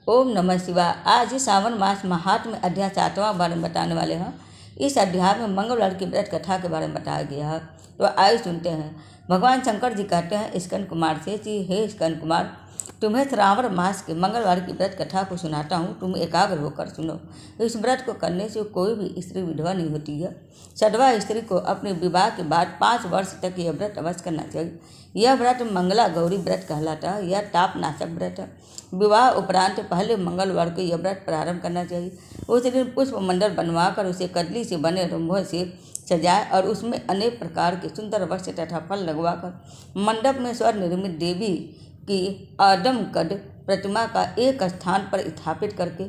ओम नमः शिवाय। आज ही सावन मास महात्म्य अध्याय 7वां बारे में बताने वाले हैं। इस अध्याय में मंगलवार की व्रत कथा के बारे में बताया गया है। तो आइए सुनते हैं। भगवान शंकर जी कहते हैं स्कंद कुमार से कि हे स्कंद कुमार, तुम्हें श्रावण मास के मंगलवार की व्रत कथा को सुनाता हूँ, तुम एकाग्र होकर सुनो। इस व्रत को करने से कोई भी स्त्री विधवा नहीं होती है। सधवा स्त्री को अपने विवाह के बाद 5 वर्ष तक यह व्रत अवश्य करना चाहिए। यह व्रत मंगला गौरी व्रत कहलाता है। यह तापनाशक व्रत है। विवाह उपरांत पहले मंगलवार को यह व्रत प्रारंभ करना चाहिए। उस दिन पुष्प मंडल बनवाकर उसे कदली से बने रंभों से सजाए और उसमें अनेक प्रकार के सुंदर वस्त्र तथा फल लगवाकर मंडप में स्वर निर्मित देवी की आदमकद प्रतिमा का एक स्थान पर स्थापित करके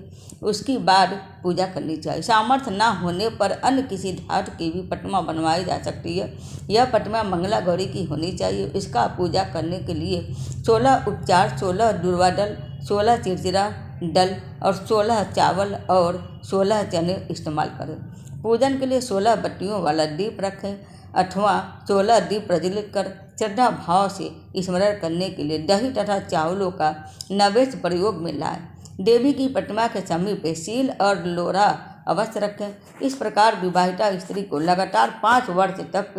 उसकी बाद पूजा करनी चाहिए। सामर्थ्य न होने पर अन्य किसी धातु की भी प्रतिमा बनवाई जा सकती है। यह प्रतिमा मंगला गौरी की होनी चाहिए। इसका पूजा करने के लिए 16 उपचार, 16 दुर्वादल, 16 चिरचिरा डल और 16 चावल और 16 चने इस्तेमाल करें। पूजन के लिए 16 बत्तियों वाला दीप रखें अथवा 16 दीप प्रज्वलित कर श्रद्धा भाव से स्मरण करने के लिए दही तथा चावलों का नैवेद्य प्रयोग में लाएं। देवी की प्रतिमा के समीप सील और लोरा अवश्य रखें। इस प्रकार विवाहिता स्त्री को लगातार 5 वर्ष तक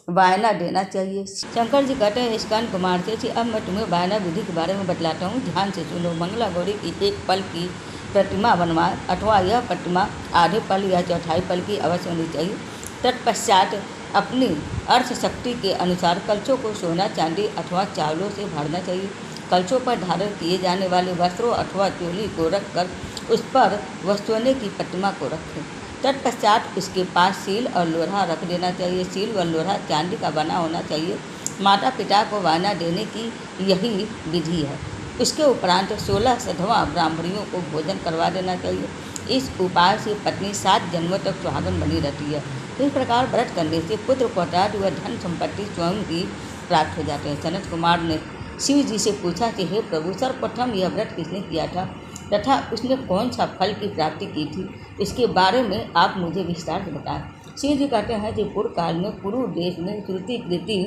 वायना देना चाहिए। शंकर जी कहते हैं स्कंद कुमार से अब मैं तुम्हें वायना विधि के बारे में बतलाता हूँ, ध्यान से सुनो। मंगला गौरी की एक पल की प्रतिमा बनवाएं अथवा यह प्रतिमा आधे पल या चौथाई पल की अवश्य होनी चाहिए। तत्पश्चात अपनी अर्थ शक्ति के अनुसार कलशों को सोना, चांदी अथवा चावलों से भरना चाहिए। कलशों पर धारण किए जाने वाले वस्त्रों अथवा चोली को रखकर उस पर वस्तुओं की प्रतिमा को रखें। तत्पश्चात उसके पास सील और लोहा रख देना चाहिए। सील व लोहा चांदी का बना होना चाहिए। माता पिता को वायना देने की यही विधि है। उसके उपरांत 16 सधवा ब्राह्मणियों को भोजन करवा देना चाहिए। इस उपाय से पत्नी 7 जन्मों तक सुहागन बनी रहती है। इस प्रकार व्रत करने से पुत्र पौत्राद व धन संपत्ति स्वयं ही प्राप्त हो जाते हैं। सनत कुमार ने शिव जी से पूछा कि हे प्रभु, सर्वप्रथम यह व्रत किसने किया था तथा उसने कौन सा फल की प्राप्ति की थी, इसके बारे में आप मुझे विस्तार से बताएं। शिव जी कहते हैं कि पूर्व काल में पूर्व देश में श्रुति कृति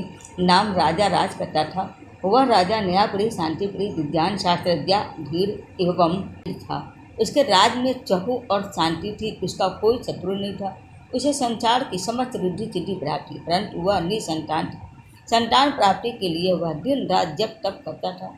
नाम राजा राज करता था। वह राजा न्यायप्रिय, शांतिप्रिय, विज्ञान शास्त्रज्ञ, धीर एवं था। उसके राज में चहु और शांति थी। उसका कोई शत्रु नहीं था। उसे संसार की समस्त रिद्धि सिद्धि प्राप्त थी, परंतु वह निसंतान था। संतान प्राप्ति के लिए वह दिन रात जप तप करता था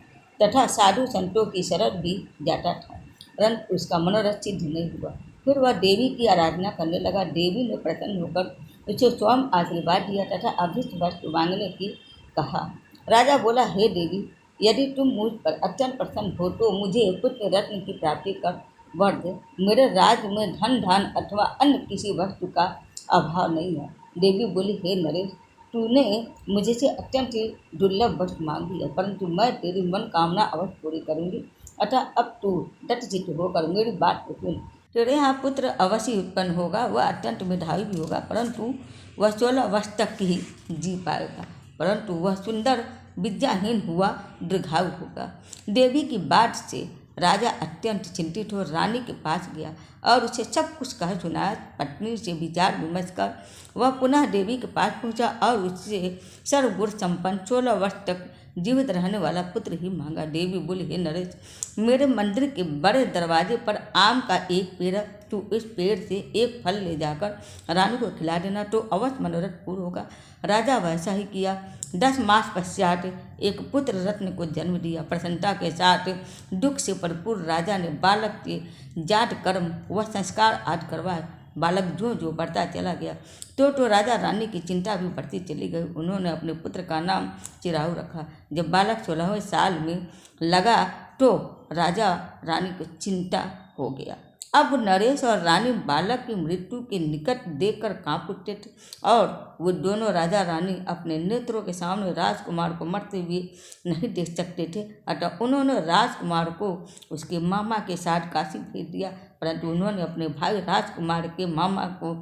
तथा साधु संतों की शरण भी जाता था, परंतु उसका मनोरथ सिद्ध नहीं हुआ। फिर वह देवी की आराधना करने लगा। देवी ने प्रसन्न होकर उसे स्वयं आशीर्वाद दिया तथा अभीष्ट वस्तु मांगने की कहा। राजा बोला, हे देवी, यदि तुम मुझ पर अत्यंत प्रसन्न हो तो मुझे पुत्र रत्न की प्राप्ति कर वर दे। मेरे राज्य में धन धान अथवा अन्य किसी वस्तु का अभाव नहीं है। देवी बोली, हे नरेश, तूने मुझे से अत्यंत ही दुर्लभ वस्तु मांगी है, परंतु मैं तेरी मन कामना अवश्य पूरी करूंगी। अतः अब तू दत्तचित्त होकर मेरी बात को सुन। तेरे यहाँ पुत्र अवश्य उत्पन्न होगा। वह अत्यंत मेधावी भी होगा, परंतु वह 16 वर्ष तक ही जी पाएगा, परंतु वह सुंदर विद्याहीन हुआ दीर्घायु होगा। देवी की बात से राजा अत्यंत चिंतित हो रानी के पास गया और उसे सब कुछ कह सुनाया। पत्नी से विचार विमर्श कर वह पुनः देवी के पास पहुंचा और उससे सर्वगुण संपन्न 16 वर्ष तक जीवित रहने वाला पुत्र ही मांगा। देवी बोली, हे नरेश, मेरे मंदिर के बड़े दरवाजे पर आम का एक पेड़ है। तू इस पेड़ से एक फल ले जाकर रानी को खिला देना तो अवश्य मनोरथ पूर्ण होगा। राजा वैसा ही किया। 10 मास पश्चात एक पुत्र रत्न को जन्म दिया। प्रसन्नता के साथ दुख से भरपूर राजा ने बालक के जात कर्म व संस्कार आदि करवाए। बालक जो जो बढ़ता चला गया तो राजा रानी की चिंता भी बढ़ती चली गई। उन्होंने अपने पुत्र का नाम चिराहु रखा। जब बालक 16वें साल में लगा तो राजा रानी को चिंता हो गया। अब नरेश और रानी बालक की मृत्यु के निकट देखकर कांप उठते थे और वो दोनों राजा रानी अपने नेत्रों के सामने राजकुमार को मरते हुए नहीं देख सकते थे। अतः उन्होंने राजकुमार को उसके मामा के साथ काशी भेज दिया, परंतु उन्होंने अपने भाई राजकुमार के मामा को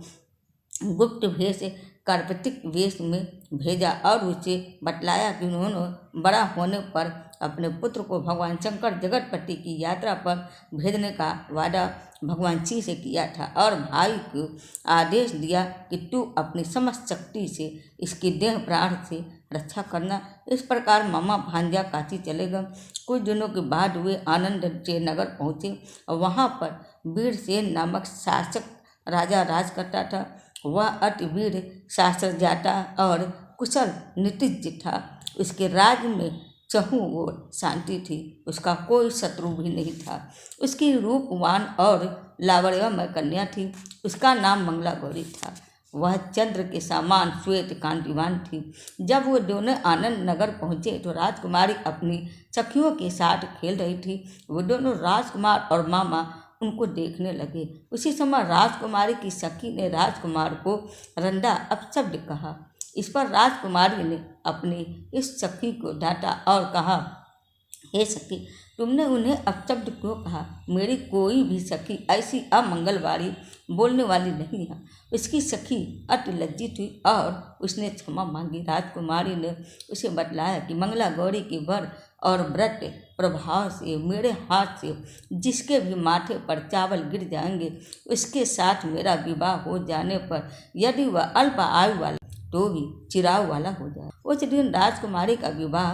गुप्त भेष कार्तिक वेश में भेजा और उसे बतलाया कि उन्होंने बड़ा होने पर अपने पुत्र को भगवान शंकर जगतपति की यात्रा पर भेजने का वादा भगवान शिव से किया था और भाई को आदेश दिया कि तू अपनी समस्त शक्ति से इसकी देह प्राण से रक्षा करना। इस प्रकार मामा भांजा काशी चले गए। कुछ दिनों के बाद वे आनंद से नगर पहुँचे और वहाँ पर वीरसेन नामक शासक राजा राज करता था। वह अति वीर शास्त्रज्ञाता और कुशल नीतिज्ञ था। उसके राज्य में चहुं ओर शांति थी, उसका कोई शत्रु भी नहीं था। उसकी रूपवान और लावण्यमय कन्या थी, उसका नाम मंगला गौरी था। वह चंद्र के समान श्वेत कांतिवान थी। जब वो दोनों आनंद नगर पहुँचे तो राजकुमारी अपनी सखियों के साथ खेल रही थी। वो दोनों राजकुमार और मामा उनको देखने लगे। उसी समय राजकुमारी की सखी ने राजकुमार को रंडा अपशब्द कहा। इस पर राजकुमारी ने अपनी इस सखी को डांटा और कहा, हे सखी, तुमने उन्हें अपशब्द क्यों कहा? मेरी कोई भी सखी ऐसी अमंगलवारी बोलने वाली नहीं है। उसकी सखी अति लज्जित हुई और उसने क्षमा मांगी। राजकुमारी ने उसे बतलाया कि मंगला गौरी के वर और व्रत प्रभाव से मेरे हाथ से जिसके भी माथे पर चावल गिर जाएंगे, उसके साथ मेरा विवाह हो जाने पर यदि वह अल्प आयु वाला तो भी चिराग वाला हो जाए। उस दिन राजकुमारी का विवाह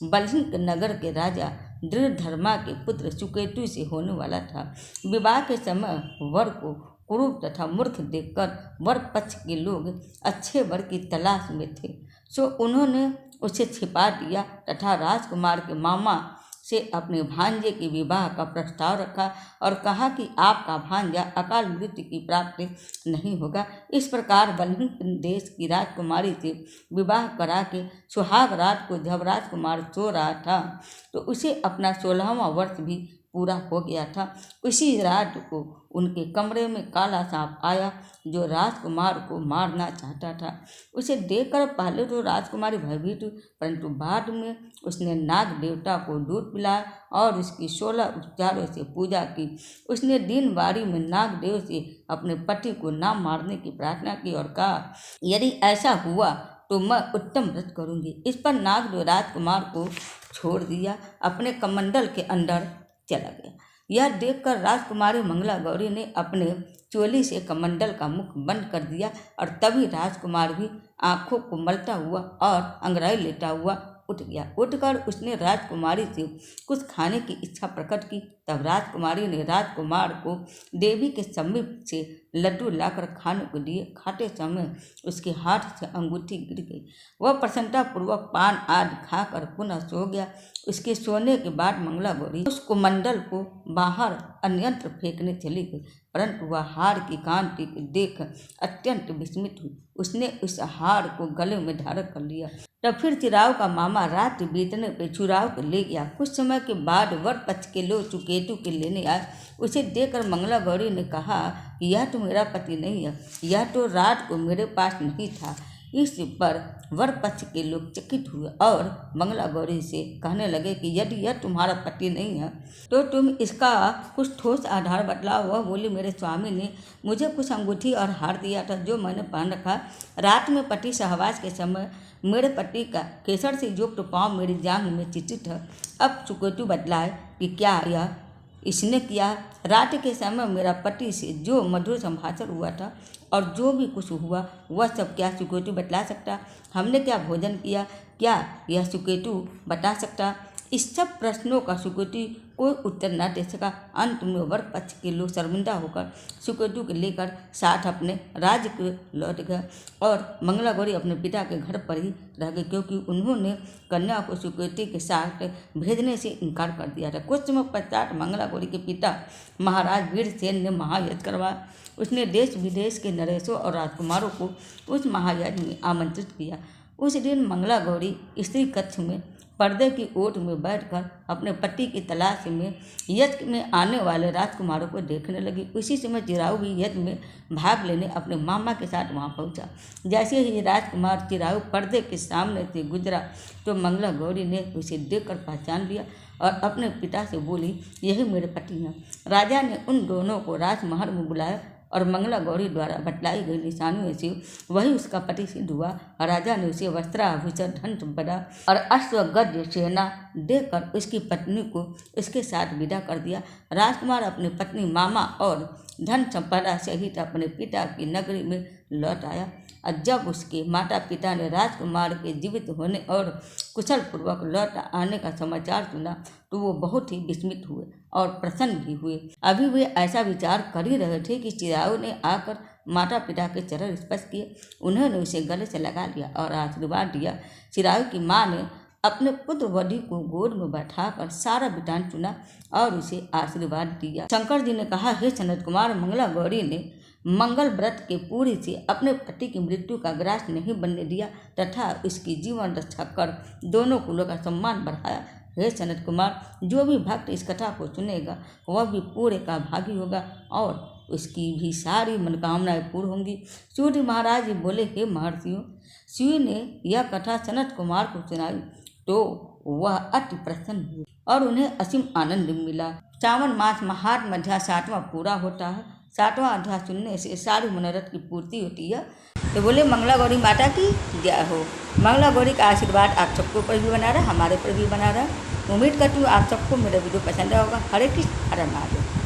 बल्हिक नगर के राजा दृढ़धर्मा के पुत्र सुकेतु से होने वाला था। विवाह के समय वर को कुरूप तथा मूर्ख देखकर वर पक्ष के लोग अच्छे वर की तलाश में थे, सो उन्होंने उसे छिपा दिया तथा राजकुमार के मामा से अपने भांजे के विवाह का प्रस्ताव रखा और कहा कि आपका भांजा अकाल मृत्यु की प्राप्ति नहीं होगा। इस प्रकार बल्हिक देश की राजकुमारी से विवाह करा के सुहाग रात को जब राजकुमार सो रहा था तो उसे अपना 16वां वर्ष भी पूरा हो गया था। उसी रात को उनके कमरे में काला सांप आया जो राजकुमार को मारना चाहता था। उसे देखकर पहले तो राजकुमारी भयभीत हुई, परंतु बाद में उसने नाग देवता को दूध पिलाया और उसकी 16 उपचारों से पूजा की। उसने दिन बारी में नाग देव से अपने पति को न मारने की प्रार्थना की और कहा, यदि ऐसा हुआ तो मैं उत्तम व्रत करूंगी। इस पर नागदेव राजकुमार को छोड़ दिया, अपने कमंडल के अंदर चला गया। यह देखकर राजकुमारी मंगला गौरी ने अपने चोली से कमंडल का मुख बंद कर दिया और तभी राजकुमार भी आंखों को मलता हुआ और अंगड़ाई लेता हुआ उठ गया। उठकर उसने राजकुमारी से कुछ खाने की इच्छा प्रकट की। तब राजकुमारी ने राजकुमार को देवी के समीप से लड्डू लाकर खाने को दिए। खाते समय उसके हाथ से अंगूठी गिर गई। वह प्रसन्नतापूर्वक पान आदि खाकर पुनः सो गया। उसके सोने के बाद मंगला गौरी उस कुमंडल को बाहर अन्यत्र फेंकने चली गई, परंतु वह हार की कांति को देख अत्यंत विस्मित हुई। उसने उस हार को गले में धारण कर लिया। तब फिर चिराव का मामा रात बीतने पे चुराव को ले गया। कुछ समय के बाद वर पक्ष के लोग सुकेतु के लेने आए। उसे देखकर मंगला गौरी ने कहा कि यह तो मेरा पति नहीं है, यह तो रात को मेरे पास नहीं था। इस पर वर पक्ष के लोग चकित हुए और मंगला गौरी से कहने लगे कि यदि यह तुम्हारा पति नहीं है तो तुम इसका कुछ ठोस आधार बतलाओ। वह बोली, मेरे स्वामी ने मुझे कुछ अंगूठी और हार दिया था जो मैंने पहन रखा। रात में पति सहवास के समय मेरे पति का केसर से युक्त पाँव मेरी जांघ में चित्रित है। अब सुकेतु बतलाए कि क्या यह इसने किया। रात के समय मेरा पति से जो मधुर संभाषण हुआ था और जो भी कुछ हुआ वह सब क्या सुकेतु बतला सकता? हमने क्या भोजन किया, क्या यह सुकेतु बता सकता? इस सब प्रश्नों का सुकेतु कोई उत्तर न दे सका। अंत में वर पक्ष के लोग शर्मिंदा होकर सुकेतु को लेकर साथ अपने राज्य को लौट गए और मंगला गौरी अपने पिता के घर पर ही रह गई, क्योंकि उन्होंने कन्या को सुकेतु के साथ भेजने से इनकार कर दिया था। कुछ समय पश्चात मंगला गौरी के पिता महाराज वीरसेन ने महायज्ञ करवाया। उसने देश विदेश के नरेशों और राजकुमारों को उस महायज्ञ में आमंत्रित किया। उस दिन मंगला गौरी स्त्री कक्ष में पर्दे की ओट में बैठकर अपने पति की तलाश में यज्ञ में आने वाले राजकुमारों को देखने लगी। उसी समय चिराऊ भी यज्ञ में भाग लेने अपने मामा के साथ वहां पहुंचा। जैसे ही राजकुमार चिराऊ पर्दे के सामने से गुजरा तो मंगला गौरी ने उसे देखकर पहचान लिया और अपने पिता से बोली, यही मेरे पति हैं। राजा ने उन दोनों को राजमहल में बुलाया और मंगला गौरी द्वारा बतलाई गई निशानियों से वही उसका पति सिद्ध हुआ। राजा ने उसे वस्त्राभूषण धन संपदा और अश्वगज सेना देकर उसकी पत्नी को उसके साथ विदा कर दिया। राजकुमार अपनी पत्नी मामा और धन संपदा सहित अपने पिता की नगरी में लौट आया। और जब उसके माता पिता ने राजकुमार के जीवित होने और कुशल पूर्वक लौट आने का समाचार सुना तो वो बहुत ही विस्मित हुए और प्रसन्न भी हुए। अभी वे ऐसा विचार कर ही रहे थे कि चिरायु ने आकर माता पिता के चरण स्पर्श किए। उन्होंने उसे गले से लगा लिया और आशीर्वाद दिया। चिरायु की माँ ने अपने पुत्र वधि को गोद में बैठाकर सारा वृतांत सुना और उसे आशीर्वाद दिया। शंकर जी ने कहा, हे सनत कुमार, मंगला गौरी ने मंगल व्रत के पूरी से अपने पति की मृत्यु का ग्रास नहीं बनने दिया तथा उसकी जीवन रक्षा कर दोनों कुलों का सम्मान बढ़ाया। हे सनत कुमार, जो भी भक्त इस कथा को सुनेगा वह भी पूरे का भागी होगा और उसकी भी सारी मनोकामनाएं पूर्ण होंगी। सूर्य महाराज जी बोले, हे महर्षियों, सूर्य ने यह कथा सनत कुमार को सुनाई तो वह अति प्रसन्न हुए और उन्हें असीम आनंद मिला। सावन मास महात्म अध्याय 7वां पूरा होता है। 7वां अध्याय सुनने से सारी मनोरथ की पूर्ति होती है। तो बोले मंगला गौरी माता की जय हो। मंगला गौरी का आशीर्वाद आप सबको पर भी बना रहा, हमारे पर भी बना रहा। उम्मीद करती हूँ आप सबको मेरा वीडियो पसंद आएगा। हरे कृष्ण, हरे महादेव।